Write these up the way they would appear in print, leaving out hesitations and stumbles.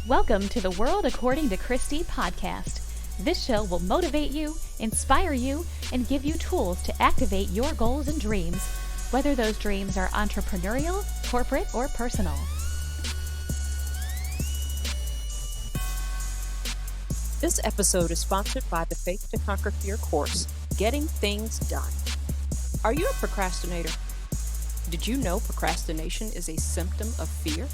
Welcome to the World According to Christy podcast. This show will motivate you, inspire you, and give you tools to activate your goals and dreams, whether those dreams are entrepreneurial, corporate, or personal. This episode is sponsored by the Faith to Conquer Fear course, Getting Things Done. Are you a procrastinator? Did you know procrastination is a symptom of fear?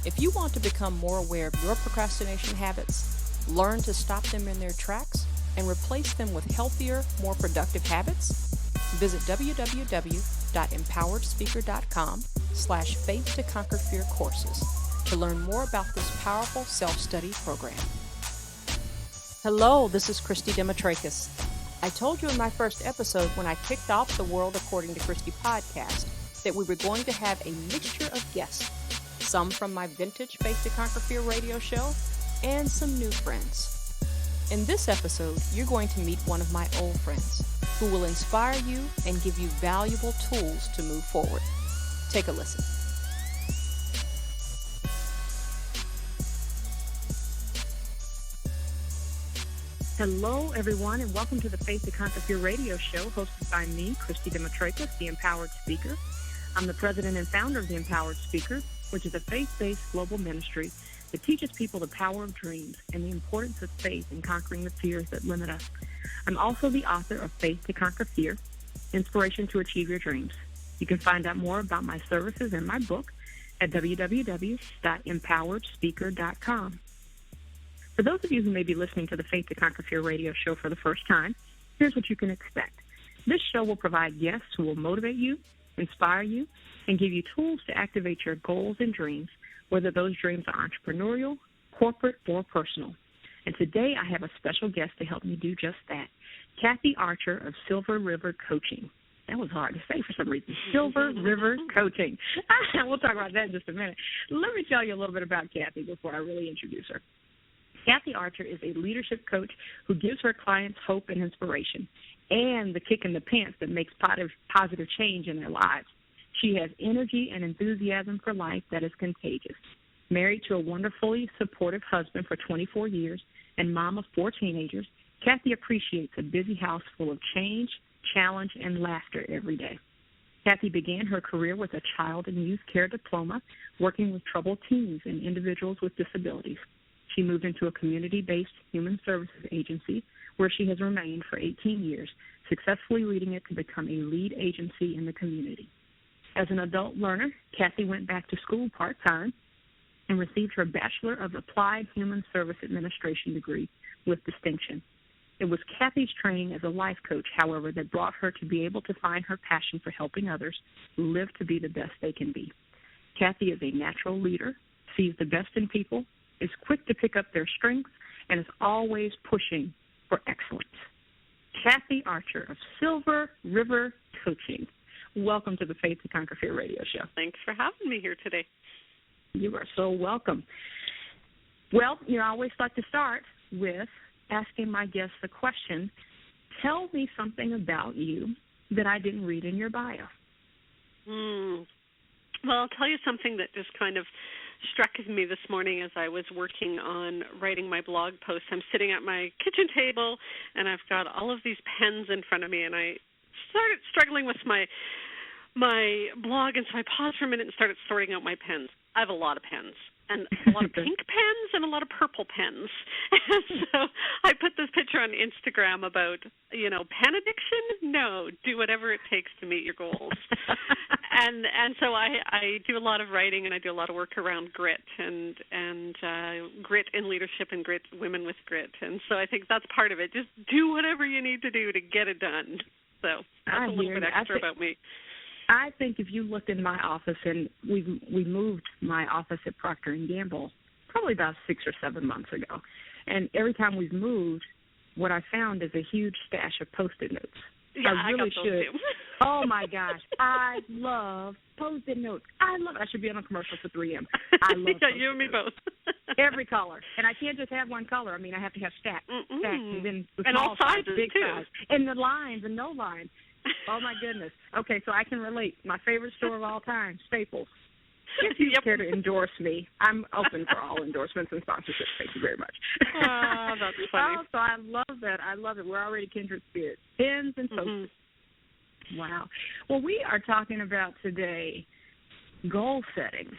If you want to become more aware of your procrastination habits, learn to stop them in their tracks, and replace them with healthier, more productive habits, visit www.empoweredspeaker.com/faith to conquer fear courses to learn more about this powerful self-study program. Hello, this is Christy Demetrakis. I told you in my first episode when I kicked off the World According to Christy podcast that we were going to have a mixture of guests, some from my vintage Faith to Conquer Fear radio show, and some new friends. In this episode, you're going to meet one of my old friends who will inspire you and give you valuable tools to move forward. Take a listen. Hello, everyone, and welcome to the Faith to Conquer Fear radio show hosted by me, Christy Demetrakis, the Empowered Speaker. I'm the president and founder of the Empowered Speaker, which is a faith-based global ministry that teaches people the power of dreams and the importance of faith in conquering the fears that limit us. I'm also the author of Faith to Conquer Fear, Inspiration to Achieve Your Dreams. You can find out more about my services and my book at www.empoweredspeaker.com. For those of you who may be listening to the Faith to Conquer Fear radio show for the first time, here's what you can expect. This show will provide guests who will motivate you, inspire you, and give you tools to activate your goals and dreams, whether those dreams are entrepreneurial, corporate, or personal. And today I have a special guest to help me do just that, Kathy Archer of Silver River Coaching. That was hard to say for some reason. Silver River Coaching. We'll talk about that in just a minute. Let me tell you a little bit about Kathy before I really introduce her. Kathy Archer is a leadership coach who gives her clients hope and inspiration and the kick in the pants that makes positive change in their lives. She has energy and enthusiasm for life that is contagious. Married to a wonderfully supportive husband for 24 years and mom of 4 teenagers, Kathy appreciates a busy house full of change, challenge, and laughter every day. Kathy began her career with a child and youth care diploma, working with troubled teens and individuals with disabilities. She moved into a community-based human services agency where she has remained for 18 years, successfully leading it to become a lead agency in the community. As an adult learner, Kathy went back to school part-time and received her Bachelor of Applied Human Service Administration degree with distinction. It was Kathy's training as a life coach, however, that brought her to be able to find her passion for helping others live to be the best they can be. Kathy is a natural leader, sees the best in people, is quick to pick up their strengths, and is always pushing for excellence. Kathy Archer of Silver River Coaching. Welcome to the Faith to Conquer Fear radio show. Thanks for having me here today. You are so welcome. Well, I always like to start with asking my guests the question, tell me something about you that I didn't read in your bio. Well, I'll tell you something that just kind of struck me this morning as I was working on writing my blog post. I'm sitting at my kitchen table, and I've got all of these pens in front of me, and I started struggling with my blog, and so I paused for a minute and started sorting out my pens. I have a lot of pens, and a lot of pink pens and a lot of purple pens. And so I put this picture on Instagram about, pen addiction? No, do whatever it takes to meet your goals. And so I do a lot of writing, and I do a lot of work around grit and grit in leadership and grit, women with grit. And so I think that's part of it. Just do whatever you need to do to get it done. So that's a little bit extra about me. I think if you looked in my office, and we moved my office at Procter & Gamble probably about 6 or 7 months ago, and every time we've moved, what I found is a huge stash of Post-it notes. Yeah, I really got those should. Too. Oh, my gosh. I love Post-it notes. I should be on a commercial for 3M. I love yeah, you and me both. Every color. And I can't just have one color. I mean, I have to have stacks. And then the and small all sizes, size, big too. size. And the lines and no lines. Oh, my goodness. Okay, so I can relate. My favorite store of all time, Staples. if you care to endorse me, I'm open for all endorsements and sponsorships. Thank you very much. That's funny. Oh, so I love that. I love it. We're already kindred spirits. Pens and toasters. Mm-hmm. Wow. Well, we are talking about today goal setting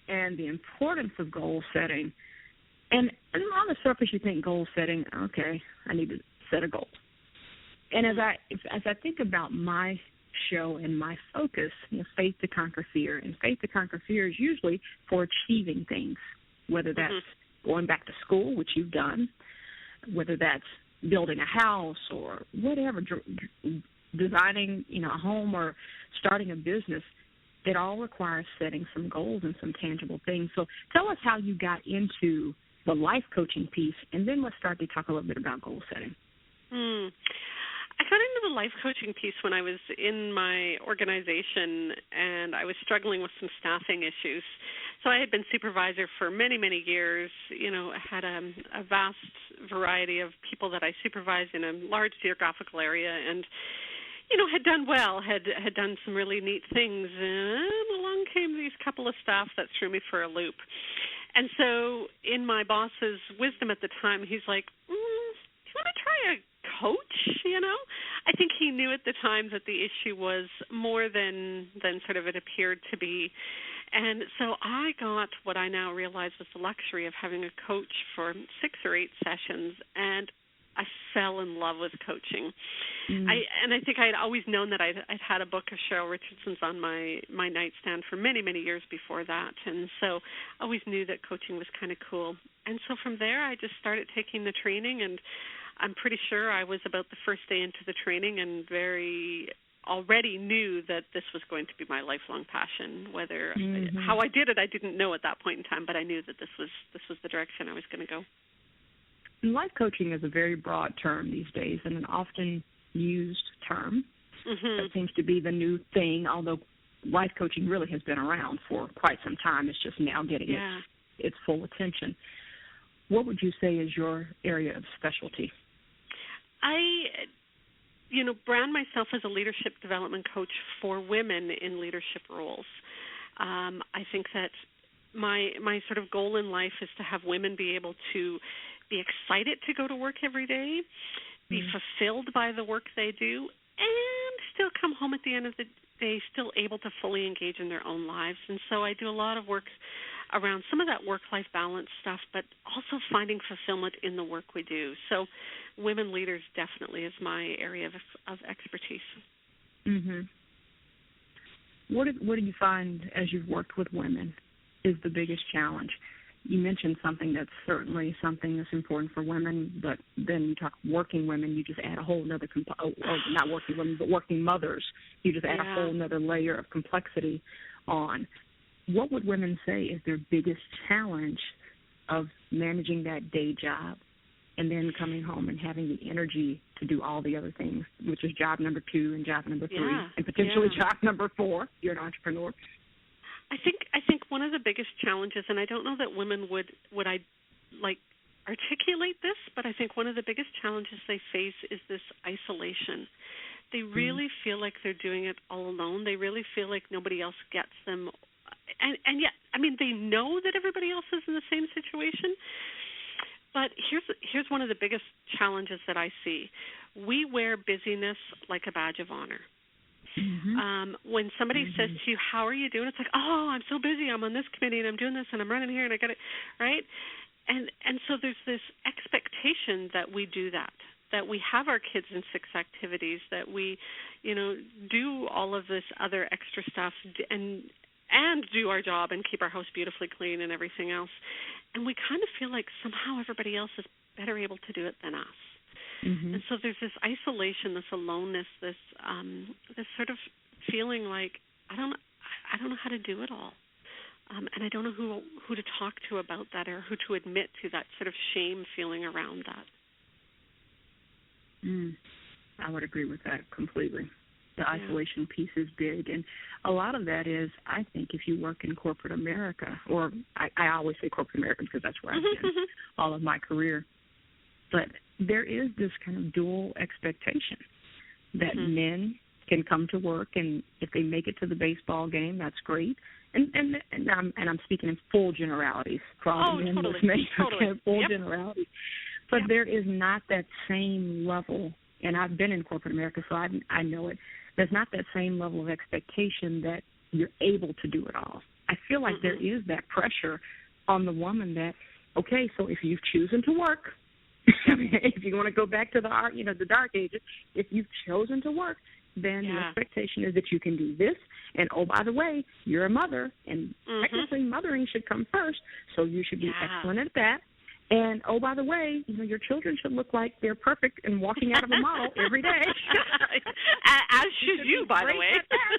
and the importance of goal setting. And on the surface, you think goal setting, okay, I need to set a goal. And as I think about my show and my focus, Faith to Conquer Fear, and Faith to Conquer Fear is usually for achieving things, whether that's going back to school, which you've done, whether that's building a house or whatever, designing, a home or starting a business. It all requires setting some goals and some tangible things. So tell us how you got into the life coaching piece, and then let's start to talk a little bit about goal setting. I got into the life coaching piece when I was in my organization, and I was struggling with some staffing issues. So I had been supervisor for many, many years. I had a vast variety of people that I supervised in a large geographical area, and had done well, had done some really neat things, and along came these couple of staff that threw me for a loop. And so in my boss's wisdom at the time, he's like, do you want to try a coach, I think he knew at the time that the issue was more than sort of it appeared to be. And so I got what I now realize was the luxury of having a coach for 6 or 8 sessions, and I fell in love with coaching. I think I'd always known that I'd had a book of Cheryl Richardson's on my nightstand for many, many years before that, and so I always knew that coaching was kind of cool. And so from there, I just started taking the training, and I'm pretty sure I was about the first day into the training and already knew that this was going to be my lifelong passion. Whether how I did it, I didn't know at that point in time, but I knew that this was the direction I was going to go. Life coaching is a very broad term these days and an often used term. That seems to be the new thing, although life coaching really has been around for quite some time. It's just now getting its full attention. What would you say is your area of specialty? I brand myself as a leadership development coach for women in leadership roles. I think that my sort of goal in life is to have women be able to be excited to go to work every day, be fulfilled by the work they do, and still come home at the end of the day still able to fully engage in their own lives. And so I do a lot of work around some of that work-life balance stuff, but also finding fulfillment in the work we do. So women leaders definitely is my area of expertise. What do you find as you've worked with women is the biggest challenge? You mentioned something that's certainly something that's important for women, but then you talk working women, you just add a whole other, or not working women, but working mothers, you just add a whole other layer of complexity on. What would women say is their biggest challenge of managing that day job and then coming home and having the energy to do all the other things, which is job number 2 and job number 3 and potentially job number 4? You're an entrepreneur. I think one of the biggest challenges, and I don't know that women would articulate this, but I think one of the biggest challenges they face is this isolation. They really feel like they're doing it all alone. They really feel like nobody else gets them. And yet, they know that everybody else is in the same situation. But here's one of the biggest challenges that I see. We wear busyness like a badge of honor. When somebody says to you, how are you doing? It's like, oh, I'm so busy. I'm on this committee and I'm doing this and I'm running here and I got it, right? And so there's this expectation that we do that we have our kids in 6 activities, that we, do all of this other extra stuff and do our job and keep our house beautifully clean and everything else. And we kind of feel like somehow everybody else is better able to do it than us. And so there's this isolation, this aloneness, this sort of feeling like I don't know how to do it all, and I don't know who to talk to about that or who to admit to, that sort of shame feeling around that. I would agree with that completely. The isolation piece is big, and a lot of that is, I think, if you work in corporate America, or I always say corporate America because that's where I've been all of my career. But there is this kind of dual expectation that men can come to work, and if they make it to the baseball game, that's great. And I'm speaking in full generalities. Totally. Okay, full Yep. generalities. But there is not that same level, and I've been in corporate America, so I know it. There's not that same level of expectation that you're able to do it all. I feel like there is that pressure on the woman that, okay, so if you've chosen to work, if you want to go back to the dark ages, if you've chosen to work, then the expectation is that you can do this. And, oh, by the way, you're a mother, and technically mothering should come first, so you should be excellent at that. And, oh, by the way, your children should look like they're perfect and walking out of a model every day. As should you, by the way.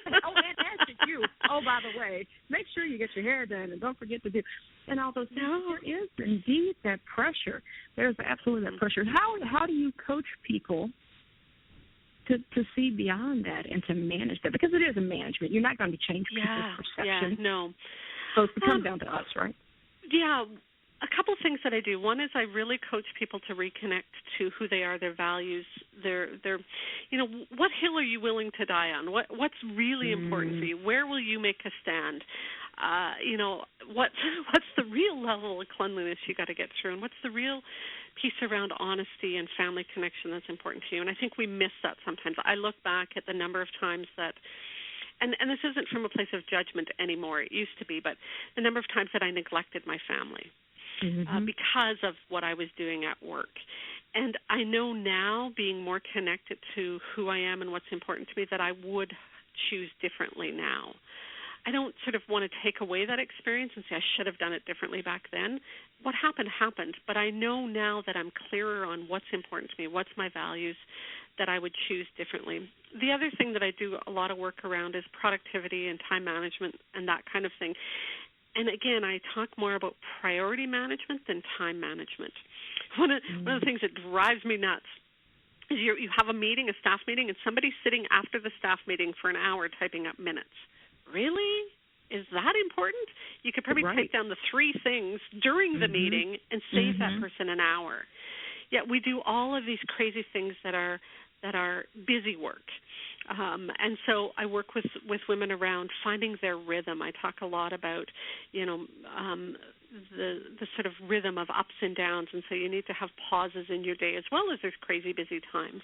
And as should you. Oh, by the way, make sure you get your hair done and don't forget to do. And all those things. There is indeed that pressure. There's absolutely that pressure. How do you coach people to see beyond that and to manage that? Because it is a management. You're not going to change people's perception. Yeah, no. So it's come down to us, right? Yeah. A couple of things that I do. One is I really coach people to reconnect to who they are, their values, their what hill are you willing to die on? What's really important for you? Where will you make a stand? What's the real level of cleanliness you got to get through, and what's the real piece around honesty and family connection that's important to you? And I think we miss that sometimes. I look back at the number of times that, and this isn't from a place of judgment anymore. It used to be, but the number of times that I neglected my family. Because of what I was doing at work. And I know now, being more connected to who I am and what's important to me, that I would choose differently now. I don't sort of want to take away that experience and say I should have done it differently back then. What happened, but I know now that I'm clearer on what's important to me, what's my values, that I would choose differently. The other thing that I do a lot of work around is productivity and time management and that kind of thing. And again, I talk more about priority management than time management. One of the things that drives me nuts is you have a meeting, a staff meeting, and somebody's sitting after the staff meeting for an hour typing up minutes. Really? Is that important? You could probably take down the 3 things during the meeting and save that person an hour. Yet we do all of these crazy things that are busy work. And so I work with women around finding their rhythm. I talk a lot about, the sort of rhythm of ups and downs, and so you need to have pauses in your day as well as there's crazy busy times.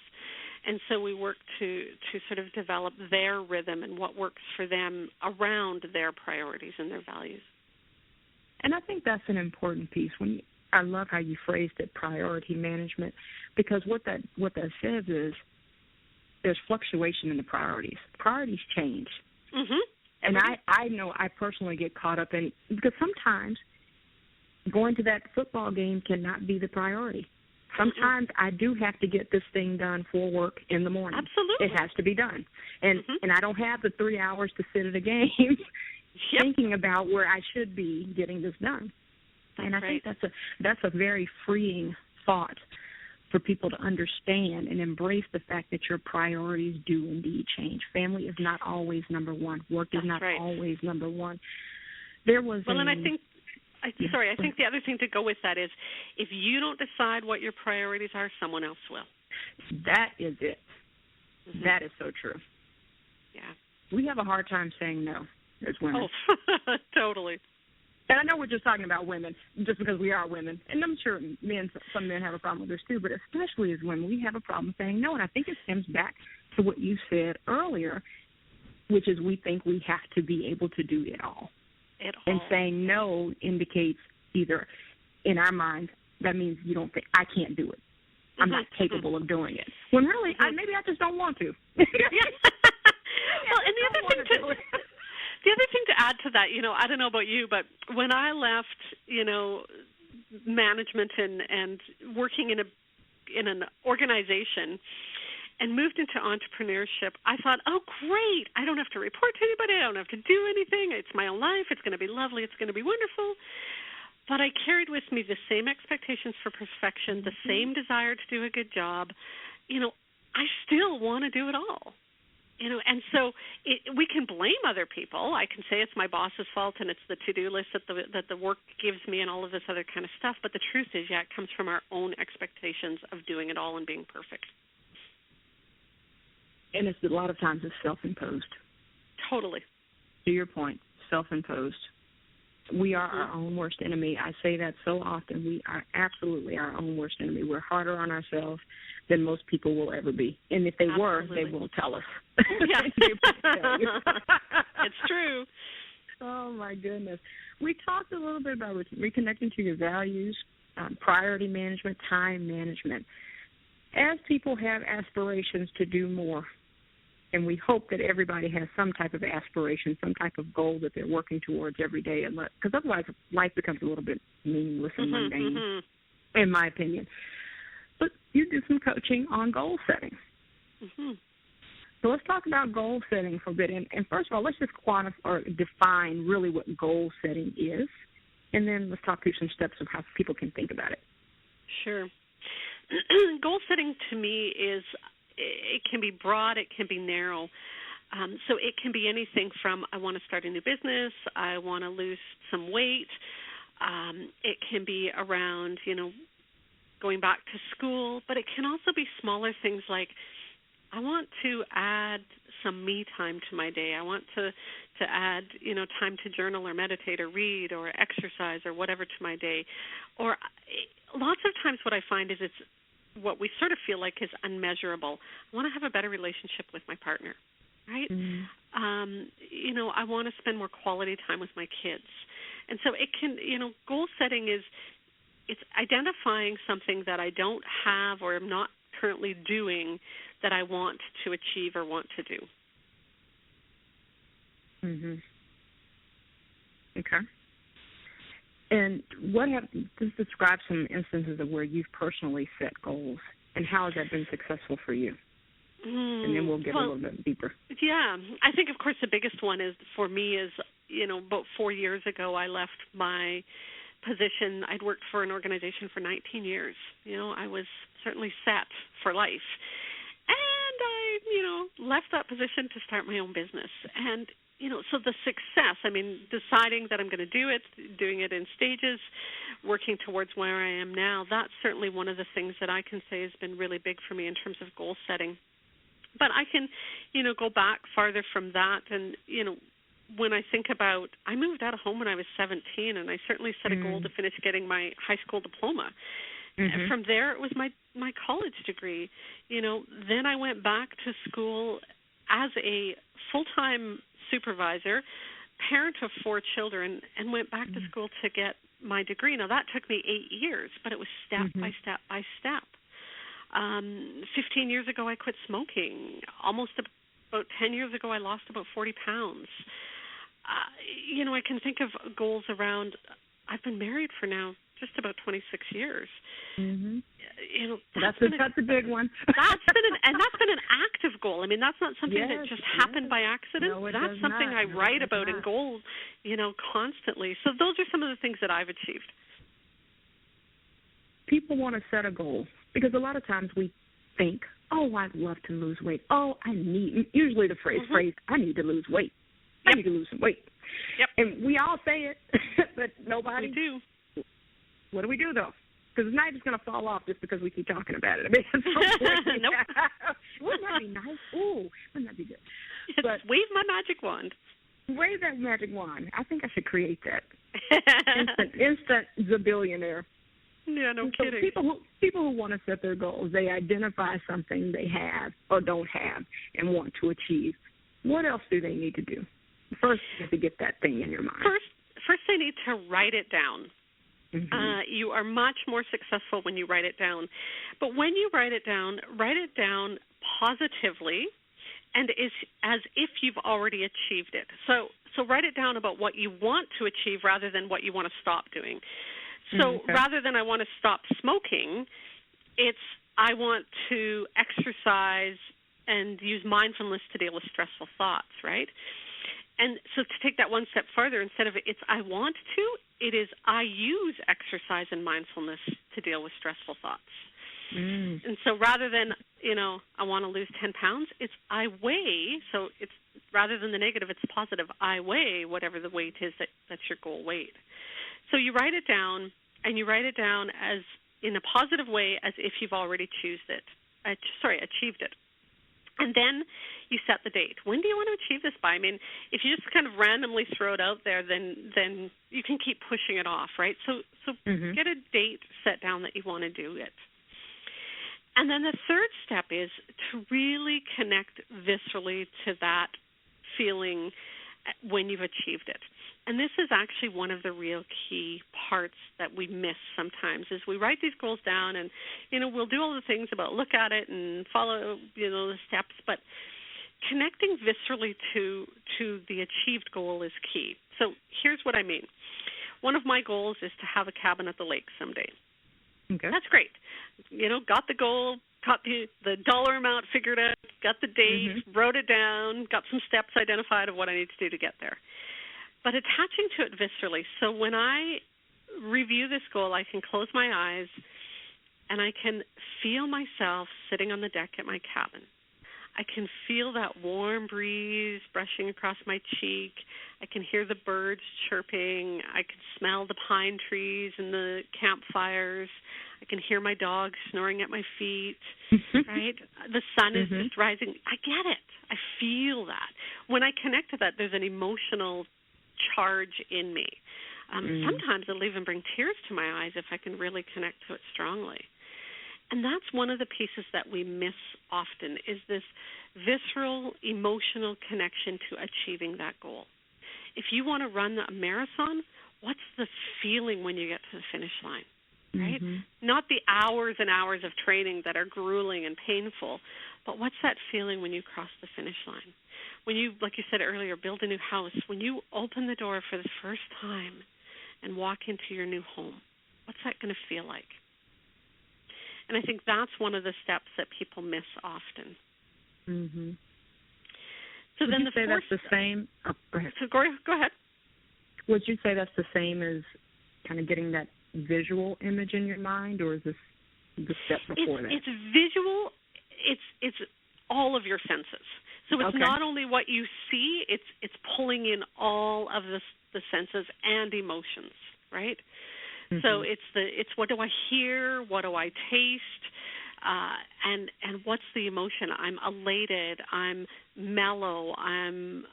And so we work to sort of develop their rhythm and what works for them around their priorities and their values. And I think that's an important piece. I love how you phrased it, priority management, because what that says is there's fluctuation in the priorities. Priorities change. And I know I personally get caught up in, because sometimes going to that football game cannot be the priority. Sometimes I do have to get this thing done for work in the morning. Absolutely. It has to be done. And I don't have the 3 hours to sit at a game thinking about where I should be getting this done. And I think that's a very freeing thought for people to understand and embrace the fact that your priorities do indeed change. Family is not always number one. Work is not always number one. And I think I think the other thing to go with that is if you don't decide what your priorities are, someone else will. That is it. That is so true. Yeah. We have a hard time saying no as women. Oh, totally. And I know we're just talking about women just because we are women. And I'm sure some men have a problem with this too, but especially as women, we have a problem saying no. And I think it stems back to what you said earlier, which is we think we have to be able to do it all. And saying no indicates either, in our minds, that means you don't think, I can't do it. I'm not capable of doing it. When really, maybe I just don't want to. Well, and the other thing to add to that, I don't know about you, but when I left, management and working in an organization and moved into entrepreneurship, I thought, oh, great, I don't have to report to anybody, I don't have to do anything, it's my own life, it's going to be lovely, it's going to be wonderful. But I carried with me the same expectations for perfection, the same desire to do a good job. I still want to do it all. And so we can blame other people. I can say it's my boss's fault and it's the to-do list that the work gives me and all of this other kind of stuff. But the truth is, it comes from our own expectations of doing it all and being perfect. And it's a lot of times it's self-imposed. Totally. To your point, self-imposed. We are our own worst enemy. I say that so often. We are absolutely our own worst enemy. We're harder on ourselves than most people will ever be. And if they were, they won't tell us. Yeah. They won't tell you. It's true. Oh, my goodness. We talked a little bit about reconnecting to your values, priority management, time management. As people have aspirations to do more, and we hope that everybody has some type of aspiration, some type of goal that they're working towards every day, because otherwise life becomes a little bit meaningless and mundane, in my opinion. But you do some coaching on goal setting. So let's talk about goal setting for a bit. And first of all, let's just quantify or define really what goal setting is, and then let's talk through some steps of how people can think about it. Sure. Goal setting to me is, it can be broad, it can be narrow. So it can be anything from I want to start a new business, I want to lose some weight. It can be around, going back to school, but it can also be smaller things like I want to add some me time to my day. I want to add, time to journal or meditate or read or exercise or whatever to my day. Or lots of times what I find is it's what we sort of feel like is unmeasurable. I want to have a better relationship with my partner, right? I want to spend more quality time with my kids. And so it can, goal setting is, it's identifying something that I don't have or am not currently doing that I want to achieve or want to do. Okay. And just describe some instances of where you've personally set goals, and how has that been successful for you? And then we'll get a little bit deeper. Yeah. I think, of course, the biggest one for me is, about 4 years ago, I left my position. I'd worked for an organization for 19 years. I was certainly set for life. And I, left that position to start my own business. And, so the success, deciding that I'm going to do it, doing it in stages, working towards where I am now, that's certainly one of the things that I can say has been really big for me in terms of goal setting. But I can, go back farther from that. And, when I think about, I moved out of home when I was 17, and I certainly set a goal to finish getting my high school diploma. And from there, it was my college degree. Then I went back to school as a full-time supervisor, parent of 4 children, and went back to school to get my degree. Now, that took me 8 years, but it was step by step by step. 15 years ago, I quit smoking. Almost about 10 years ago, I lost about 40 pounds. I can think of goals around, I've been married for now just about 26 years. That's a big one. That's been an active goal. That's not something that just happened by accident. No, that's something I write about in goals, constantly. So those are some of the things that I've achieved. People want to set a goal because a lot of times we think, oh, I'd love to lose weight. Oh, usually the phrase, I need to lose weight. I need to lose some weight. Yep. And we all say it, but nobody. We do. What do we do, though? Because it's not just going to fall off just because we keep talking about it. At some point, nope. Wouldn't that be nice? Ooh, wouldn't that be good? But wave my magic wand. Wave that magic wand. I think I should create that. Instant zabillionaire. Yeah, no so kidding. People who want to set their goals, they identify something they have or don't have and want to achieve. What else do they need to do? First, you have to get that thing in your mind. First they need to write it down. You are much more successful when you write it down. But when you write it down positively and as if you've already achieved it. So write it down about what you want to achieve rather than what you want to stop doing. So rather than I want to stop smoking, it's I want to exercise and use mindfulness to deal with stressful thoughts, right? And so to take that one step further, instead of it's I want to, it is I use exercise and mindfulness to deal with stressful thoughts. And so rather than, I want to lose 10 pounds, it's I weigh, so it's rather than the negative, it's positive. I weigh whatever the weight is that's your goal weight. So you write it down, and you write it down as in a positive way as if you've already achieved it. And then you set the date. When do you want to achieve this by? I mean, if you just kind of randomly throw it out there, then you can keep pushing it off, right? So get a date set down that you want to do it. And then the third step is to really connect viscerally to that feeling when you've achieved it. And this is actually one of the real key parts that we miss sometimes is we write these goals down and, we'll do all the things about look at it and follow, the steps, but connecting viscerally to the achieved goal is key. So here's what I mean. One of my goals is to have a cabin at the lake someday. Okay. That's great. Got the goal, got the dollar amount figured out, got the date, wrote it down, got some steps identified of what I need to do to get there. But attaching to it viscerally, so when I review this goal, I can close my eyes and I can feel myself sitting on the deck at my cabin. I can feel that warm breeze brushing across my cheek. I can hear the birds chirping. I can smell the pine trees and the campfires. I can hear my dog snoring at my feet, right? The sun is just rising. I get it. I feel that. When I connect to that, there's an emotional charge in me. Sometimes it'll even bring tears to my eyes if I can really connect to it strongly. And that's one of the pieces that we miss often is this visceral, emotional connection to achieving that goal. If you want to run a marathon, what's the feeling when you get to the finish line, right? Not the hours and hours of training that are grueling and painful, but what's that feeling when you cross the finish line? When you, like you said earlier, build a new house, when you open the door for the first time and walk into your new home, what's that going to feel like? And I think that's one of the steps that people miss often. So Would then you say that's the same? Oh, go ahead. So go ahead. Would you say that's the same as kind of getting that visual image in your mind, or is this the step before that? It's visual. It's all of your senses. So it's not only what you see. It's pulling in all of the senses and emotions, right? So it's what do I hear? What do I taste? And what's the emotion? I'm elated. I'm mellow. I'm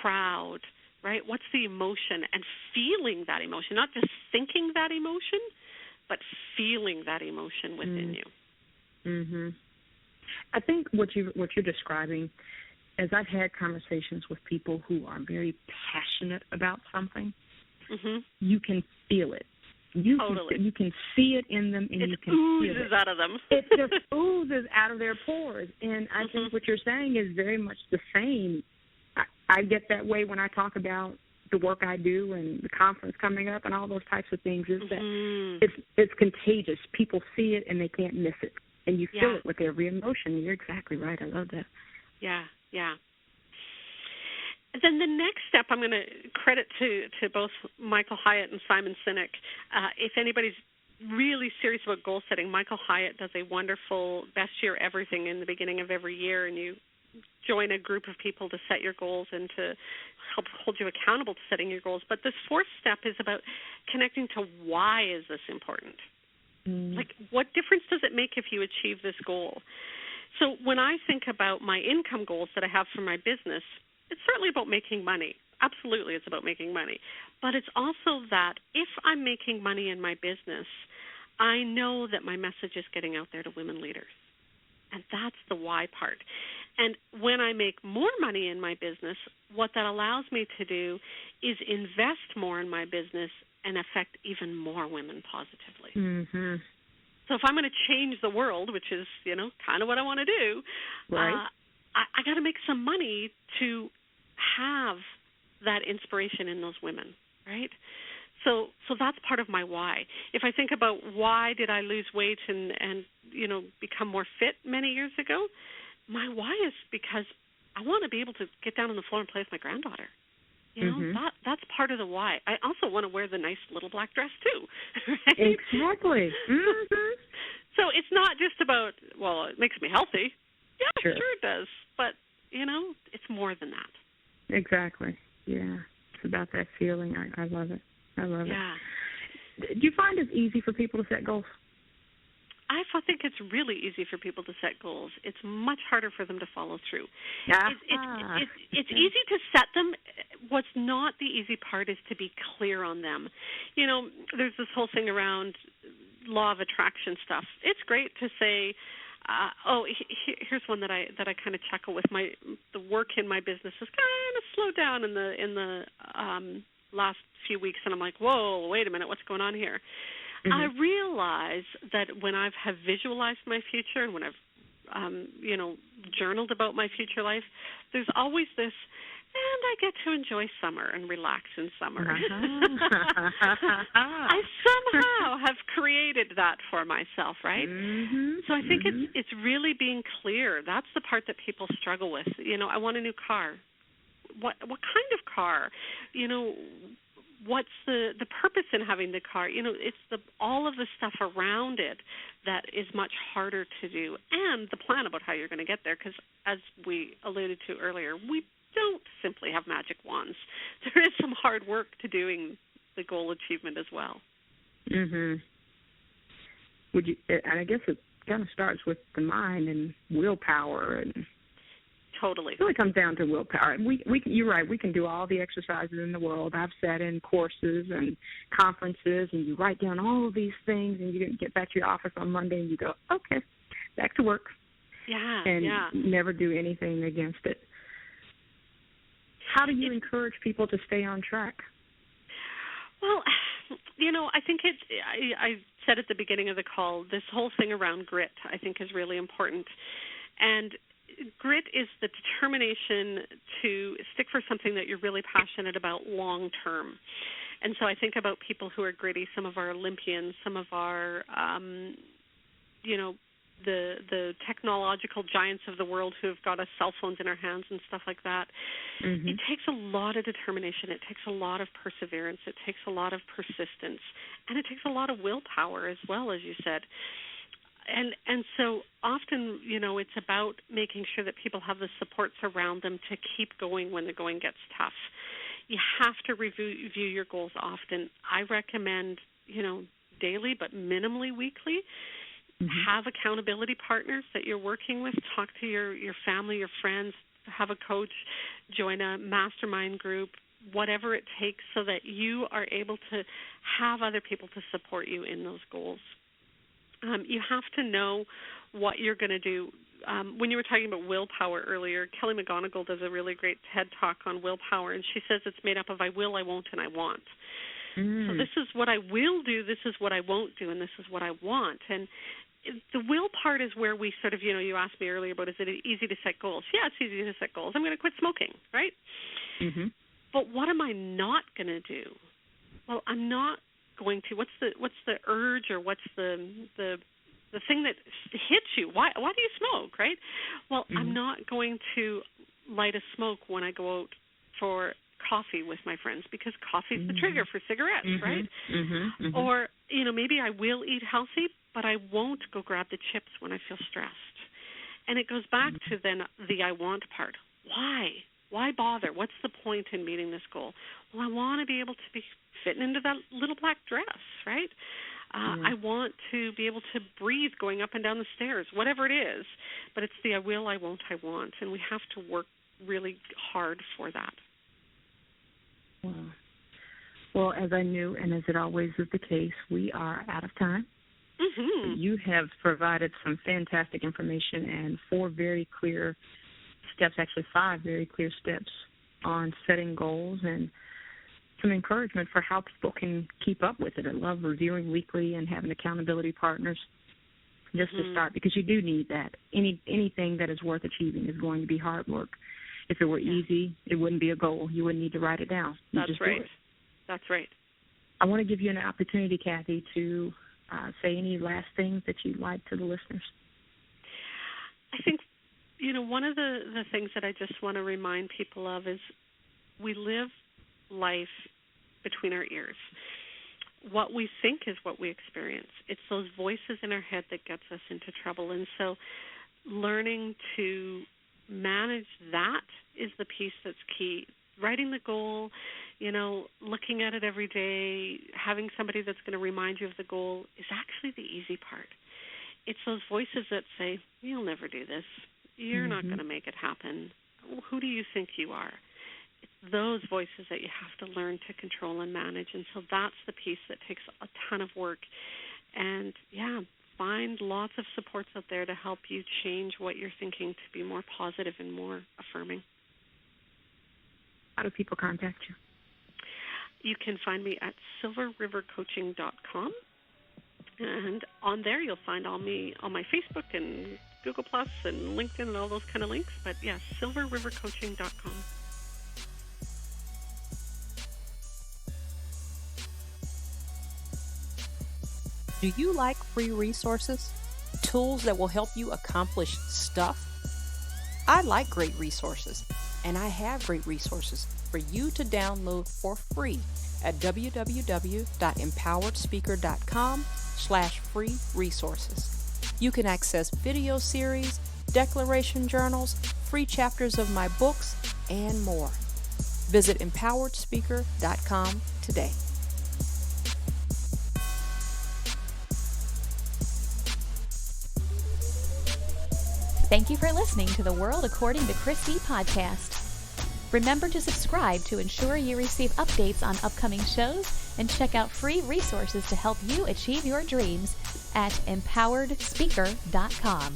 proud, right? What's the emotion? And feeling that emotion, not just thinking that emotion, but feeling that emotion within you. I think what you're describing, as I've had conversations with people who are very passionate about something, you can feel it. You can see it in them, and you can feel it. It oozes out of them. It just oozes out of their pores. And I think what you're saying is very much the same. I get that way when I talk about the work I do and the conference coming up and all those types of things, is that it's contagious. People see it, and they can't miss it. And you feel it with every emotion. You're exactly right. I love that. Yeah. Then the next step I'm going to credit to both Michael Hyatt and Simon Sinek. If anybody's really serious about goal setting, Michael Hyatt does a wonderful Best Year Everything in the beginning of every year, and you join a group of people to set your goals and to help hold you accountable to setting your goals. But this fourth step is about connecting to why is this important? Like, what difference does it make if you achieve this goal? So when I think about my income goals that I have for my business, it's certainly about making money. Absolutely, it's about making money. But it's also that if I'm making money in my business, I know that my message is getting out there to women leaders. And that's the why part. And when I make more money in my business, what that allows me to do is invest more in my business and affect even more women positively. So if I'm going to change the world, which is, kind of what I want to do, right. I got to make some money to have that inspiration in those women, right? So that's part of my why. If I think about why did I lose weight and become more fit many years ago, my why is because I want to be able to get down on the floor and play with my granddaughter. That's part of the why. I also want to wear the nice little black dress too. Right? Exactly. So it's not just about, well, it makes me healthy. Yeah, sure it does. But, it's more than that. Exactly. Yeah. It's about that feeling. I love it. I love it. Yeah. Do you find it's easy for people to set goals? I think it's really easy for people to set goals. It's much harder for them to follow through. It's easy to set them. What's not the easy part is to be clear on them. You know, there's this whole thing around law of attraction stuff. It's great to say, here's one that I kind of chuckle with. The work in my business has kind of slowed down in the last few weeks, and I'm like, whoa, wait a minute, what's going on here? Mm-hmm. I realize that when I have visualized my future and when I've, journaled about my future life, there's always this, and I get to enjoy summer and relax in summer. I somehow have created that for myself, right? Mm-hmm. So I think it's really being clear. That's the part that people struggle with. You know, I want a new car. What kind of car? You know, what's the purpose in having the car? You know, it's all of the stuff around it that is much harder to do, and the plan about how you're going to get there, because as we alluded to earlier, we don't simply have magic wands. There is some hard work to doing the goal achievement as well. Mhm. And I guess it kind of starts with the mind and willpower and. Totally. It really comes down to willpower. You're right. We can do all the exercises in the world. I've sat in courses and conferences, and you write down all of these things, and you get back to your office on Monday, and you go, okay, back to work. Yeah, and never do anything against it. How do you encourage people to stay on track? Well, you know, I think I said at the beginning of the call, this whole thing around grit, I think, is really important. And grit is the determination to stick for something that you're really passionate about long term. And so I think about people who are gritty, some of our Olympians, some of our, the technological giants of the world who have got us cell phones in our hands and stuff like that. Mm-hmm. It takes a lot of determination. It takes a lot of perseverance. It takes a lot of persistence. And it takes a lot of willpower as well, as you said. And so often, you know, it's about making sure that people have the supports around them to keep going when the going gets tough. You have to review your goals often. I recommend, you know, daily but minimally weekly. Mm-hmm. Have accountability partners that you're working with. Talk to your family, your friends. Have a coach. Join a mastermind group. Whatever it takes so that you are able to have other people to support you in those goals. You have to know what you're going to do. When you were talking about willpower earlier, Kelly McGonigal does a really great TED Talk on willpower, and she says it's made up of I will, I won't, and I want. So this is what I will do, this is what I won't do, and this is what I want. And the will part is where we sort of, you know, you asked me earlier about is it easy to set goals? Yeah, it's easy to set goals. I'm going to quit smoking, right? Mm-hmm. But what am I not going to do? Well, I'm not going to. What's the urge, or what's the thing that hits you? Why do you smoke, right? Well, mm-hmm. I'm not going to light a smoke when I go out for coffee with my friends, because coffee's the trigger for cigarettes, mm-hmm. right? Mm-hmm. Mm-hmm. Or, you know, maybe I will eat healthy, but I won't go grab the chips when I feel stressed. And it goes back to then the I want part. Why? Why bother? What's the point in meeting this goal? Well, I want to be able to be fitting into that little black dress, right? I want to be able to breathe going up and down the stairs, whatever it is. But it's the I will, I won't, I want. And we have to work really hard for that. Wow. Well, as I knew, and as it always is the case, we are out of time. Mm-hmm. You have provided some fantastic information and 4 very clear steps, actually 5 very clear steps on setting goals, and some encouragement for how people can keep up with it. I love reviewing weekly and having accountability partners just to start, because you do need that. Anything that is worth achieving is going to be hard work. If it were easy, it wouldn't be a goal. You wouldn't need to write it down. You That's just right. do it. That's right. I want to give you an opportunity, Kathy, to say any last things that you'd like to the listeners. I think, you know, one of the things that I just want to remind people of is we live life between our ears. What we think is what we experience. It's those voices in our head that gets us into trouble. And so learning to manage that is the piece that's key. Writing the goal, you know, looking at it every day, having somebody that's going to remind you of the goal is actually the easy part. it's those voices that say, you'll never do this. You're not going to make it happen. Who do you think you are? It's those voices that you have to learn to control and manage. And so that's the piece that takes a ton of work. And, find lots of supports out there to help you change what you're thinking to be more positive and more affirming. How do people contact you? You can find me at silverrivercoaching.com. And on there you'll find all my Facebook and Google Plus and LinkedIn and all those kind of links. But silverrivercoaching.com. Do you like free resources? Tools that will help you accomplish stuff? I like great resources, and I have great resources for you to download for free at www.empoweredspeaker.com/free resources. You can access video series, declaration journals, free chapters of my books, and more. Visit empoweredspeaker.com today. Thank you for listening to the World According to Christy podcast. Remember to subscribe to ensure you receive updates on upcoming shows and check out free resources to help you achieve your dreams at empoweredspeaker.com.